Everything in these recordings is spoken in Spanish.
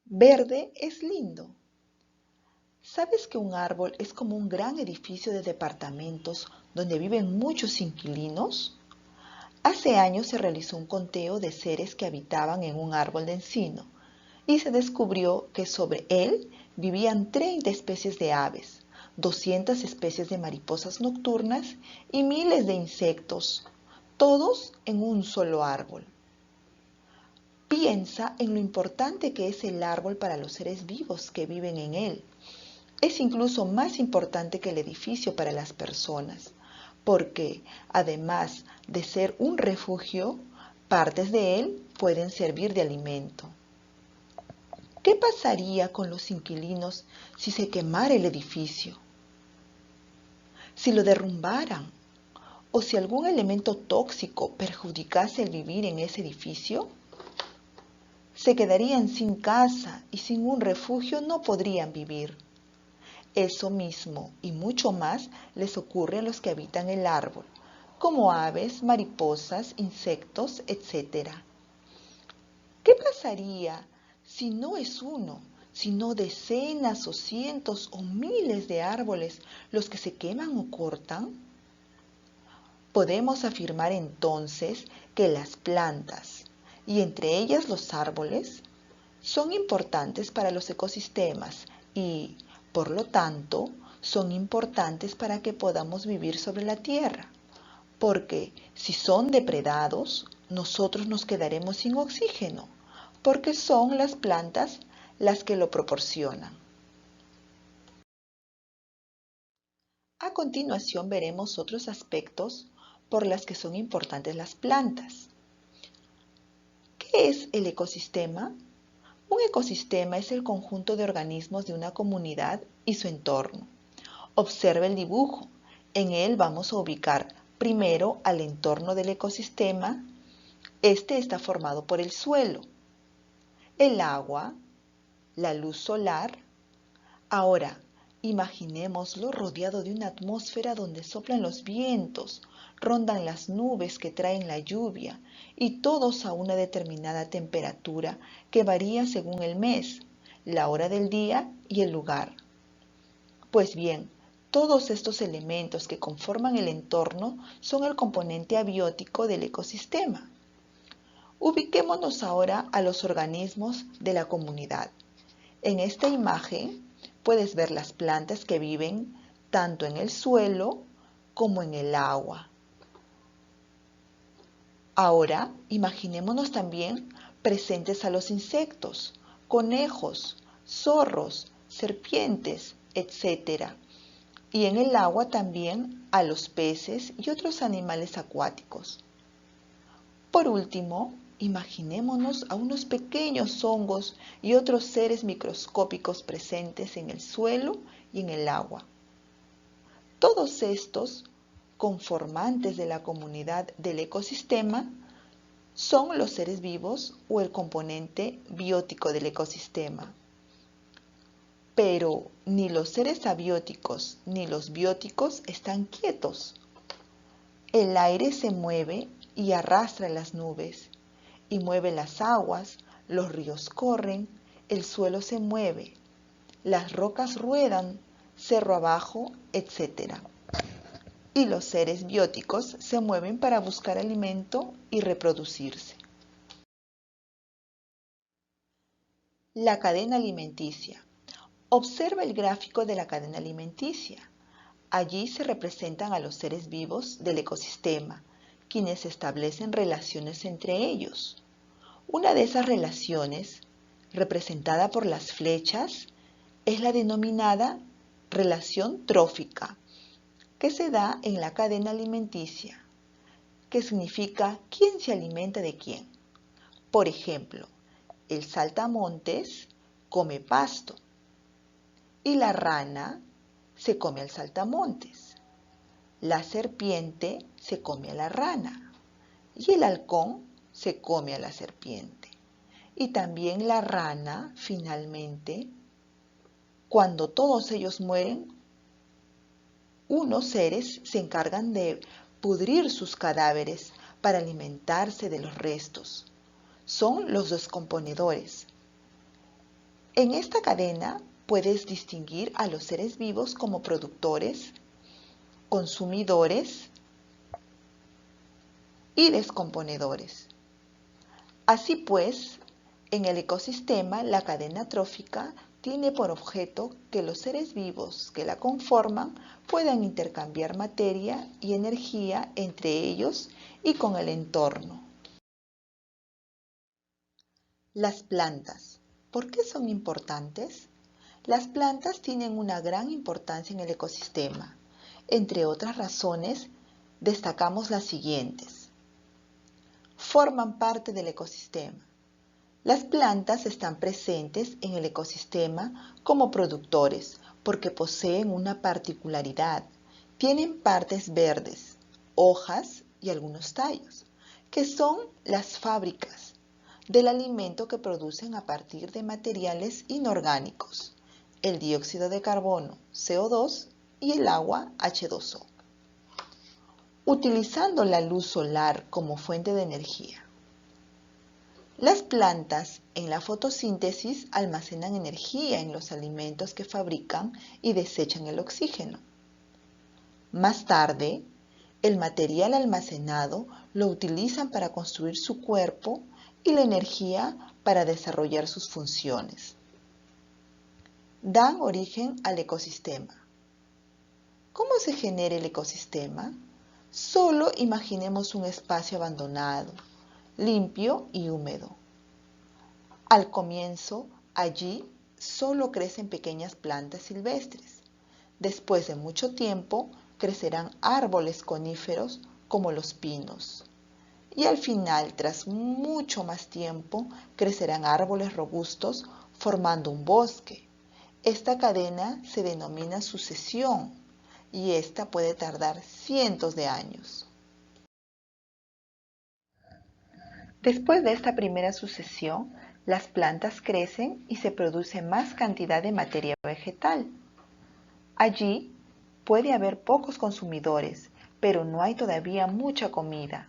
Verde es lindo. ¿Sabes que un árbol es como un gran edificio de departamentos donde viven muchos inquilinos? Hace años se realizó un conteo de seres que habitaban en un árbol de encino y se descubrió que sobre él vivían 30 especies de aves, 200 especies de mariposas nocturnas y miles de insectos, todos en un solo árbol. Piensa en lo importante que es el árbol para los seres vivos que viven en él. Es incluso más importante que el edificio para las personas, porque además de ser un refugio, partes de él pueden servir de alimento. ¿Qué pasaría con los inquilinos si se quemara el edificio? Si lo derrumbaran o si algún elemento tóxico perjudicase el vivir en ese edificio, se quedarían sin casa y sin un refugio no podrían vivir. Eso mismo y mucho más les ocurre a los que habitan el árbol, como aves, mariposas, insectos, etc. ¿Qué pasaría si no es uno, sino decenas o cientos o miles de árboles los que se queman o cortan? Podemos afirmar entonces que las plantas, y entre ellas los árboles, son importantes para los ecosistemas y, por lo tanto, son importantes para que podamos vivir sobre la Tierra, porque si son depredados, nosotros nos quedaremos sin oxígeno, porque son las plantas las que lo proporcionan. A continuación veremos otros aspectos por los que son importantes las plantas. ¿Qué es el ecosistema? Un ecosistema es el conjunto de organismos de una comunidad y su entorno. Observa el dibujo. En él vamos a ubicar primero al entorno del ecosistema. Este está formado por el suelo, el agua, la luz solar. Ahora, imaginémoslo rodeado de una atmósfera donde soplan los vientos, rondan las nubes que traen la lluvia y todos a una determinada temperatura que varía según el mes, la hora del día y el lugar. Pues bien, todos estos elementos que conforman el entorno son el componente abiótico del ecosistema. Ubiquémonos ahora a los organismos de la comunidad. En esta imagen puedes ver las plantas que viven tanto en el suelo como en el agua. Ahora imaginémonos también presentes a los insectos, conejos, zorros, serpientes, etc. Y en el agua también a los peces y otros animales acuáticos. Por último, imaginémonos a unos pequeños hongos y otros seres microscópicos presentes en el suelo y en el agua. Todos estos, conformantes de la comunidad del ecosistema, son los seres vivos o el componente biótico del ecosistema. Pero ni los seres abióticos ni los bióticos están quietos. El aire se mueve y arrastra las nubes, y mueve las aguas, los ríos corren, el suelo se mueve, las rocas ruedan, cerro abajo, etc. Y los seres bióticos se mueven para buscar alimento y reproducirse. La cadena alimenticia. Observa el gráfico de la cadena alimenticia. Allí se representan a los seres vivos del ecosistema, quienes establecen relaciones entre ellos. Una de esas relaciones, representada por las flechas, es la denominada relación trófica, que se da en la cadena alimenticia, que significa quién se alimenta de quién. Por ejemplo, el saltamontes come pasto y la rana se come al saltamontes. La serpiente se come a la rana y el halcón se come a la serpiente. Y también la rana, finalmente, cuando todos ellos mueren, unos seres se encargan de pudrir sus cadáveres para alimentarse de los restos. Son los descomponedores. En esta cadena puedes distinguir a los seres vivos como productores, consumidores y descomponedores. Así pues, en el ecosistema, la cadena trófica tiene por objeto que los seres vivos que la conforman puedan intercambiar materia y energía entre ellos y con el entorno. Las plantas. ¿Por qué son importantes? Las plantas tienen una gran importancia en el ecosistema. Entre otras razones, destacamos las siguientes. Forman parte del ecosistema. Las plantas están presentes en el ecosistema como productores porque poseen una particularidad. Tienen partes verdes, hojas y algunos tallos, que son las fábricas del alimento que producen a partir de materiales inorgánicos, el dióxido de carbono, CO2, y el agua, H2O, utilizando la luz solar como fuente de energía. Las plantas en la fotosíntesis almacenan energía en los alimentos que fabrican y desechan el oxígeno. Más tarde, el material almacenado lo utilizan para construir su cuerpo y la energía para desarrollar sus funciones. Dan origen al ecosistema. ¿Cómo se genera el ecosistema? Solo imaginemos un espacio abandonado, limpio y húmedo. Al comienzo, allí solo crecen pequeñas plantas silvestres. Después de mucho tiempo, crecerán árboles coníferos como los pinos. Y al final, tras mucho más tiempo, crecerán árboles robustos formando un bosque. Esta cadena se denomina sucesión y esta puede tardar cientos de años. Después de esta primera sucesión, las plantas crecen y se produce más cantidad de materia vegetal. Allí puede haber pocos consumidores, pero no hay todavía mucha comida.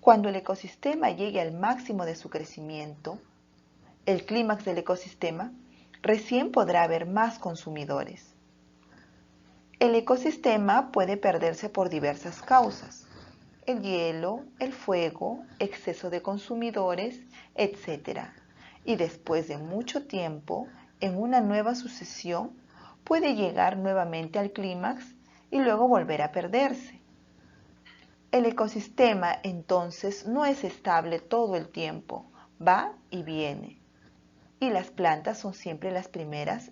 Cuando el ecosistema llegue al máximo de su crecimiento, el clímax del ecosistema, recién podrá haber más consumidores. El ecosistema puede perderse por diversas causas: el hielo, el fuego, exceso de consumidores, etc. Y después de mucho tiempo, en una nueva sucesión, puede llegar nuevamente al clímax y luego volver a perderse. El ecosistema entonces no es estable todo el tiempo, va y viene. Y las plantas son siempre las primeras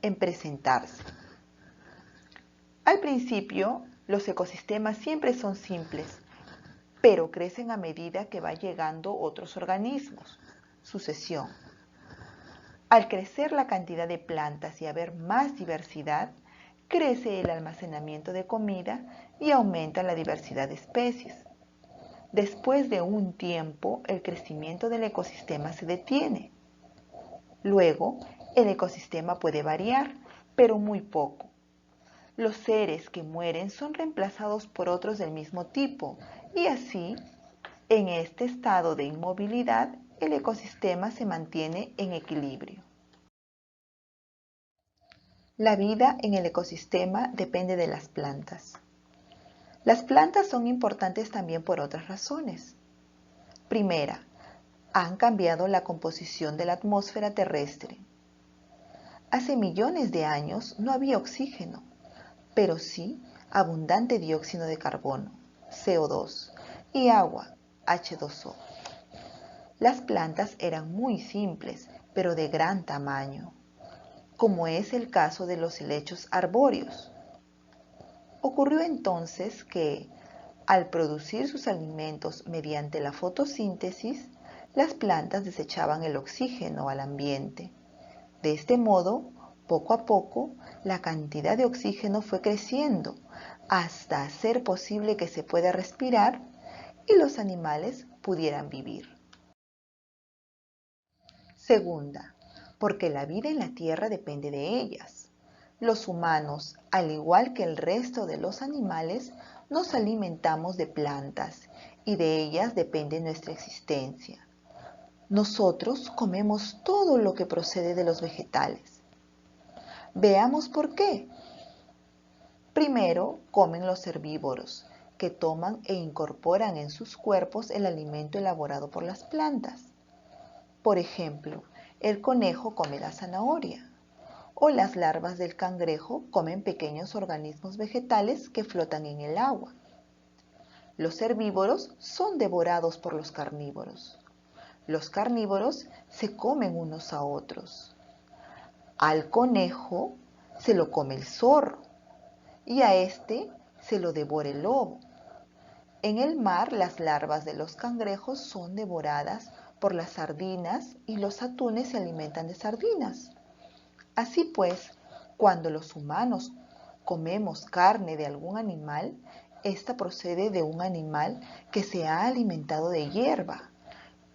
en presentarse. Al principio, los ecosistemas siempre son simples, pero crecen a medida que va llegando otros organismos. Sucesión. Al crecer la cantidad de plantas y haber más diversidad, crece el almacenamiento de comida y aumenta la diversidad de especies. Después de un tiempo, el crecimiento del ecosistema se detiene. Luego, el ecosistema puede variar, pero muy poco. Los seres que mueren son reemplazados por otros del mismo tipo y así, en este estado de inmovilidad, el ecosistema se mantiene en equilibrio. La vida en el ecosistema depende de las plantas. Las plantas son importantes también por otras razones. Primera, han cambiado la composición de la atmósfera terrestre. Hace millones de años no había oxígeno, pero sí abundante dióxido de carbono, CO2, y agua, H2O. Las plantas eran muy simples, pero de gran tamaño, como es el caso de los helechos arbóreos. Ocurrió entonces que, al producir sus alimentos mediante la fotosíntesis, las plantas desechaban el oxígeno al ambiente. De este modo, poco a poco, la cantidad de oxígeno fue creciendo hasta hacer posible que se pueda respirar y los animales pudieran vivir. Segunda, porque la vida en la Tierra depende de ellas. Los humanos, al igual que el resto de los animales, nos alimentamos de plantas y de ellas depende nuestra existencia. nosotros comemos todo lo que procede de los vegetales. Veamos por qué. Primero, comen los herbívoros, que toman e incorporan en sus cuerpos el alimento elaborado por las plantas. Por ejemplo, el conejo come la zanahoria, o las larvas del cangrejo comen pequeños organismos vegetales que flotan en el agua. Los herbívoros son devorados por los carnívoros. Los carnívoros se comen unos a otros. Al conejo se lo come el zorro y a este se lo devora el lobo. En el mar, las larvas de los cangrejos son devoradas por las sardinas y los atunes se alimentan de sardinas. Así pues, cuando los humanos comemos carne de algún animal, esta procede de un animal que se ha alimentado de hierba.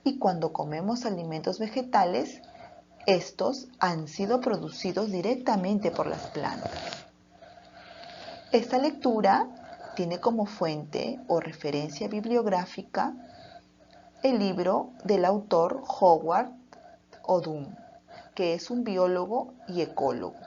Y cuando comemos alimentos vegetales, estos han sido producidos directamente por las plantas. Esta lectura tiene como fuente o referencia bibliográfica el libro del autor Howard Odum, que es un biólogo y ecólogo.